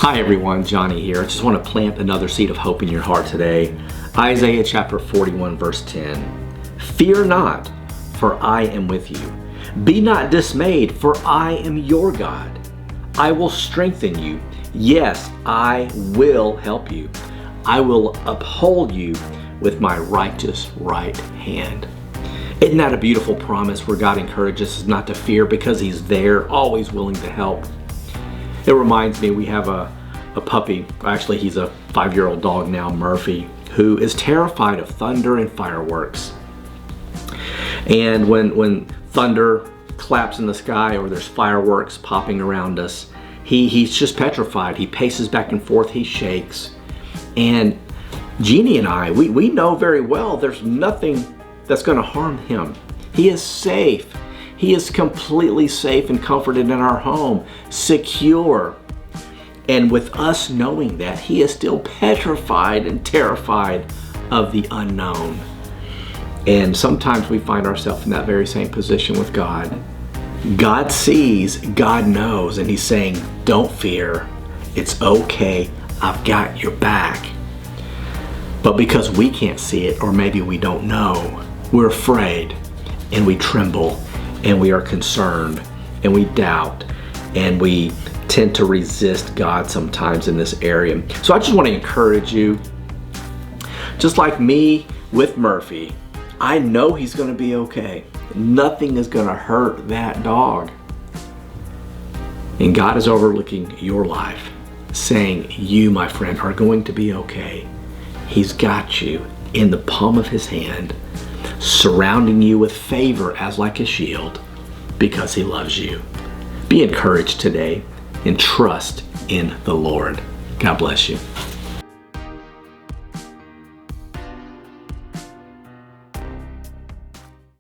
Hi everyone, Johnny here. I just want to plant another seed of hope in your heart today. Isaiah chapter 41 verse 10. Fear not, for I am with you. Be not dismayed, for I am your God. I will strengthen you. Yes, I will help you. I will uphold you with my righteous right hand. Isn't that a beautiful promise where God encourages us not to fear because He's there, always willing to help? It reminds me, we have a puppy, actually he's a 5-year-old dog now, Murphy, who is terrified of thunder and fireworks. And when thunder claps in the sky or there's fireworks popping around us, he's just petrified. He paces back and forth, he shakes. And Jeannie and I, we know very well there's nothing that's going to harm him. He is safe. He is completely safe and comforted in our home, secure. And with us knowing that, he is still petrified and terrified of the unknown. And sometimes we find ourselves in that very same position with God. God sees, God knows, and He's saying, don't fear. It's okay. I've got your back. But because we can't see it, or maybe we don't know, we're afraid and we tremble and we are concerned and we doubt and we tend to resist God sometimes in this area. So I just want to encourage you, just like me with Murphy, I know he's going to be okay. Nothing is going to hurt that dog. And God is overlooking your life, saying, you, my friend, are going to be okay. He's got you in the palm of His hand, surrounding you with favor as like a shield, because He loves you. Be encouraged today and trust in the Lord. God bless you.